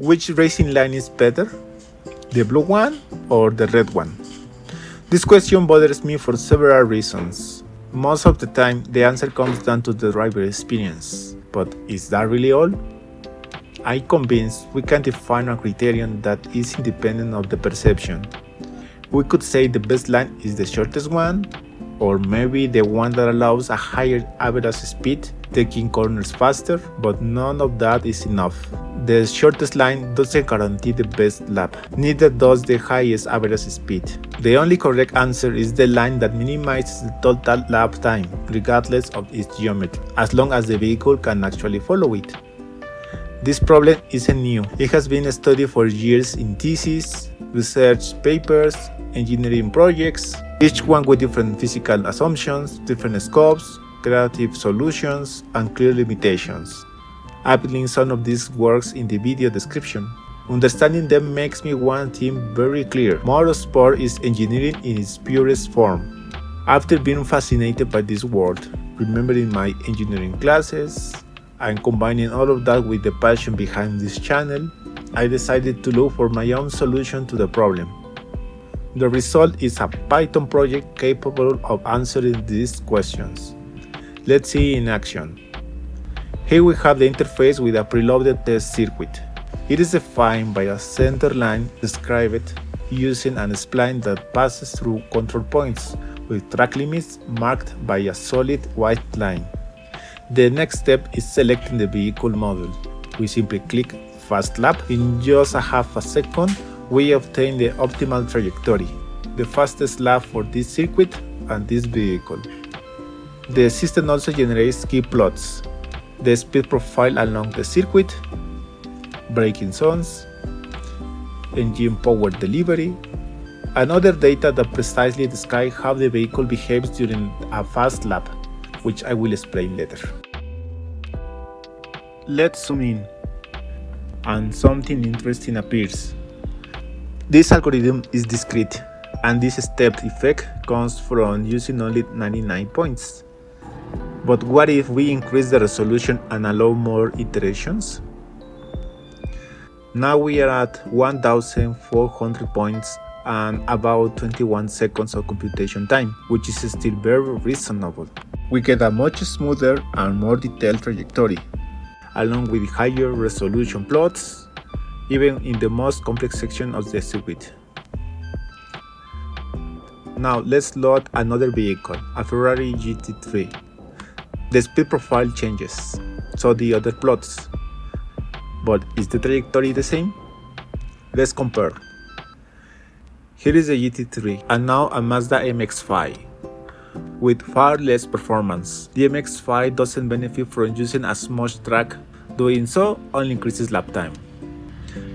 Which racing line is better? The blue one or the red one? This question bothers me for several reasons. Most of the time, the answer comes down to the driver experience. But is that really all? I'm convinced we can define a criterion that is independent of the perception. We could say the best line is the shortest one, or maybe the one that allows a higher average speed, taking corners faster, but none of that is enough. The shortest line doesn't guarantee the best lap, neither does the highest average speed. The only correct answer is the line that minimizes the total lap time, regardless of its geometry, as long as the vehicle can actually follow it. This problem isn't new. It has been studied for years in theses, research papers, engineering projects, each one with different physical assumptions, different scopes, creative solutions, and clear limitations. I've linked some of these works in the video description. Understanding them makes me one thing very clear. Motorsport is engineering in its purest form. After being fascinated by this world, remembering my engineering classes, and combining all of that with the passion behind this channel, I decided to look for my own solution to the problem. The result is a Python project capable of answering these questions. Let's see in action. Here we have the interface with a preloaded test circuit. It is defined by a center line described using an spline that passes through control points with track limits marked by a solid white line. The next step is selecting the vehicle model. We simply click FastestLap. In just a half a second, we obtain the optimal trajectory, the fastest lap for this circuit and this vehicle. The system also generates key plots, the speed profile along the circuit, braking zones, engine power delivery, and other data that precisely describe how the vehicle behaves during a fast lap, which I will explain later. Let's zoom in, and something interesting appears. This algorithm is discrete, and this stepped effect comes from using only 99 points. But what if we increase the resolution and allow more iterations? Now we are at 1400 points and about 21 seconds of computation time, which is still very reasonable. We get a much smoother and more detailed trajectory, along with higher resolution plots, even in the most complex section of the circuit. Now let's load another vehicle, a Ferrari GT3. The speed profile changes, so the other plots. But is the trajectory the same? Let's compare. Here is the GT3 and now a Mazda MX-5 with far less performance. The MX-5 doesn't benefit from using as much track, doing so only increases lap time.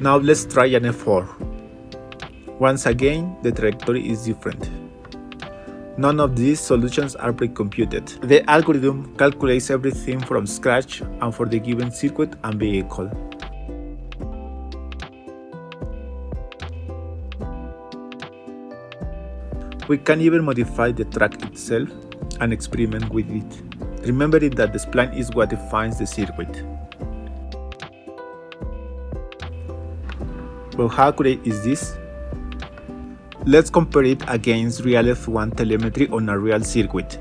Now let's try an F4. Once again, the trajectory is different. None of these solutions are pre-computed. The algorithm calculates everything from scratch and for the given circuit and vehicle. We can even modify the track itself and experiment with it, remembering that the spline is what defines the circuit. But how accurate is this? Let's compare it against real F1 telemetry on a real circuit.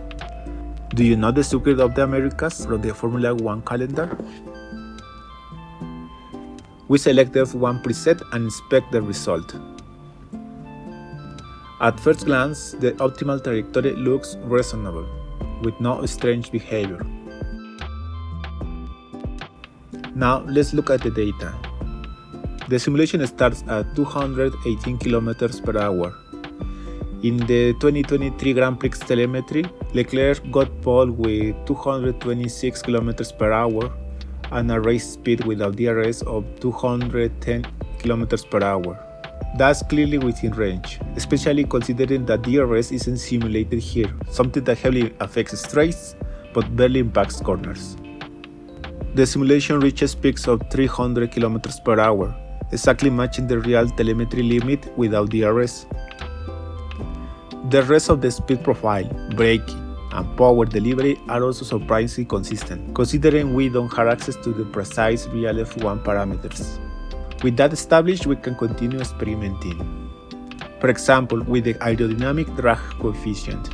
Do you know the Circuit of the Americas from the Formula 1 calendar? We select the F1 preset and inspect the result. At first glance, the optimal trajectory looks reasonable, with no strange behavior. Now let's look at the data. The simulation starts at 218 km per hour. In the 2023 Grand Prix telemetry, Leclerc got pole with 226 km per hour and a race speed without DRS of 210 km per hour. That's clearly within range, especially considering that DRS isn't simulated here, something that heavily affects straights but barely impacts corners. The simulation reaches peaks of 300 km per hour, exactly matching the real telemetry limit without DRS. The rest of the speed profile, braking, and power delivery are also surprisingly consistent, considering we don't have access to the precise real F1 parameters. With that established, we can continue experimenting. For example, with the aerodynamic drag coefficient.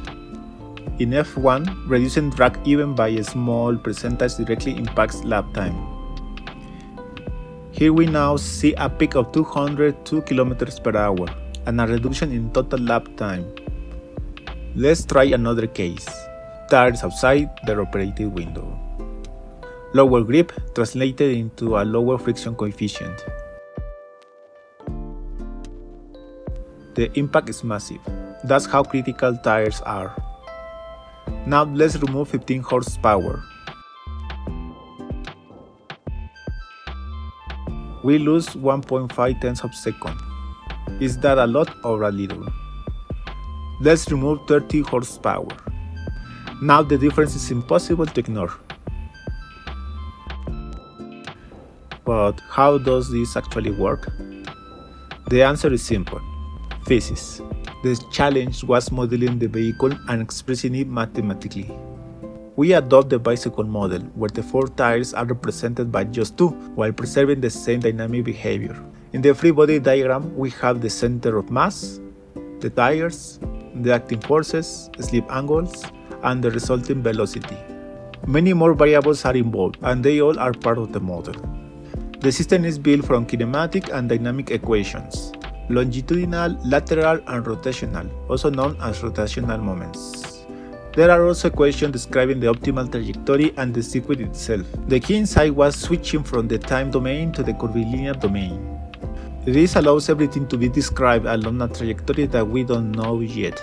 In F1, reducing drag even by a small percentage directly impacts lap time. Here we now see a peak of 202 km per hour and a reduction in total lap time. Let's try another case. Tires outside their operated window. Lower grip translated into a lower friction coefficient. The impact is massive. That's how critical tires are. Now let's remove 15 horsepower. We lose 1.5 tenths of a second. Is that a lot or a little? Let's remove 30 horsepower. Now the difference is impossible to ignore. But how does this actually work? The answer is simple. Physics. The challenge was modeling the vehicle and expressing it mathematically. We adopt the bicycle model, where the 4 tires are represented by just 2, while preserving the same dynamic behavior. In the free body diagram, we have the center of mass, the tires, the acting forces, slip angles, and the resulting velocity. Many more variables are involved, and they all are part of the model. The system is built from kinematic and dynamic equations. Longitudinal, lateral, and rotational, also known as rotational moments. There are also equations describing the optimal trajectory and the circuit itself. The key insight was switching from the time domain to the curvilinear domain. This allows everything to be described along a trajectory that we don't know yet.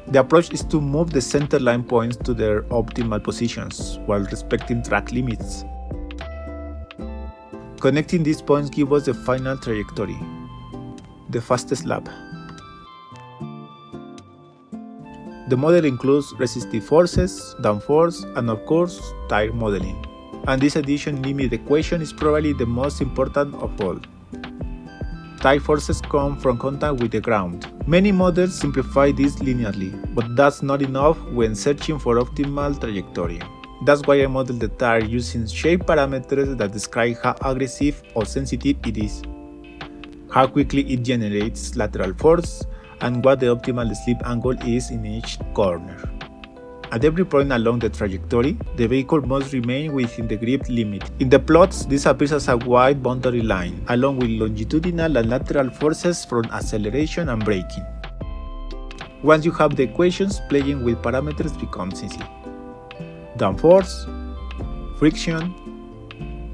The approach is to move the centerline points to their optimal positions while respecting track limits. Connecting these points gives us the final trajectory. The fastest lap. The model includes resistive forces, downforce, and of course, tire modeling. And this addition limit equation is probably the most important of all. Tire forces come from contact with the ground. Many models simplify this linearly, but that's not enough when searching for optimal trajectory. That's why I model the tire using shape parameters that describe how aggressive or sensitive it is, how quickly it generates lateral force, and what the optimal slip angle is in each corner. At every point along the trajectory, the vehicle must remain within the grip limit. In the plots, this appears as a white boundary line, along with longitudinal and lateral forces from acceleration and braking. Once you have the equations, playing with parameters becomes easy. Downforce, friction,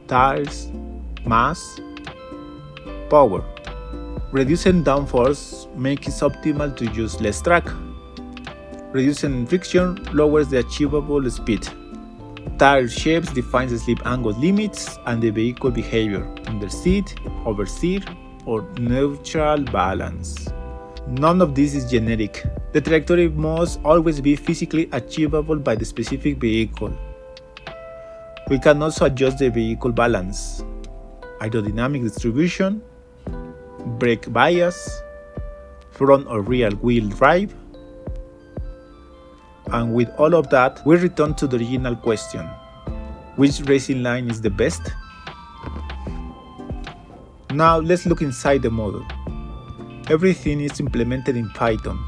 tires, mass, power. Reducing downforce makes it optimal to use less track. Reducing friction lowers the achievable speed. Tire shapes defines the slip angle limits and the vehicle behavior, underseat, oversteer, or neutral balance. None of this is generic. The trajectory must always be physically achievable by the specific vehicle. We can also adjust the vehicle balance, aerodynamic distribution, brake bias, front or rear wheel drive, and with all of that, we return to the original question: which racing line is the best? Now let's look inside the model. Everything is implemented in Python,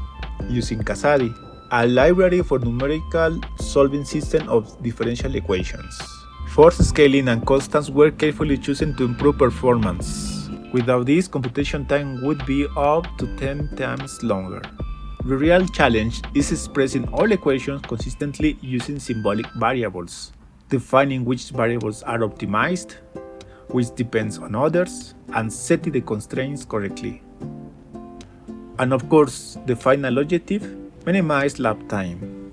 using Casari, a library for numerical solving system of differential equations. Force scaling and constants were carefully chosen to improve performance. Without this, computation time would be up to 10 times longer. The real challenge is expressing all equations consistently using symbolic variables, defining which variables are optimized, which depends on others, and setting the constraints correctly. And of course, the final objective: minimize lap time.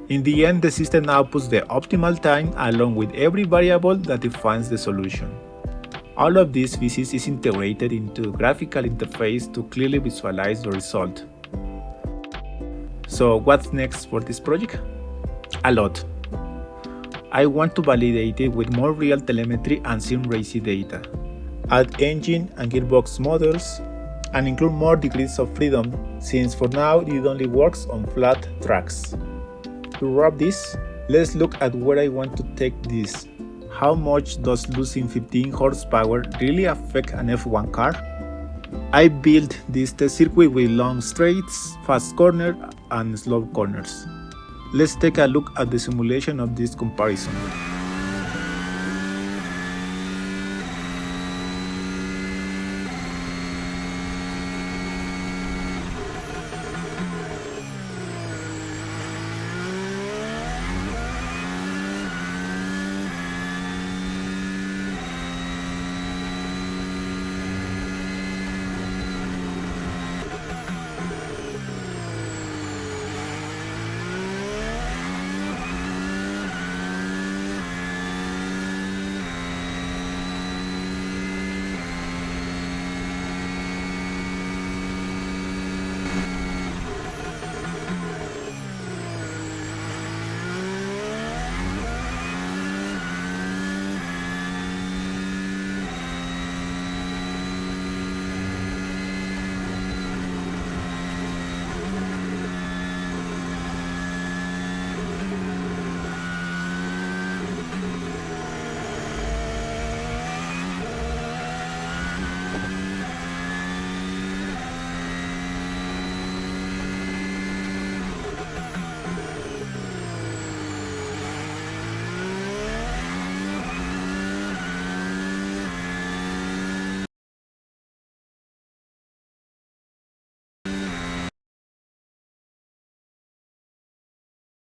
In the end, the system outputs the optimal time along with every variable that defines the solution. All of this physics is integrated into a graphical interface to clearly visualize the result. So what's next for this project? A lot. I want to validate it with more real telemetry and sim racing data, add engine and gearbox models, and include more degrees of freedom, since for now it only works on flat tracks. To wrap this, let's look at where I want to take this. How much does losing 15 horsepower really affect an F1 car? I built this test circuit with long straights, fast corners, and slow corners. Let's take a look at the simulation of this comparison.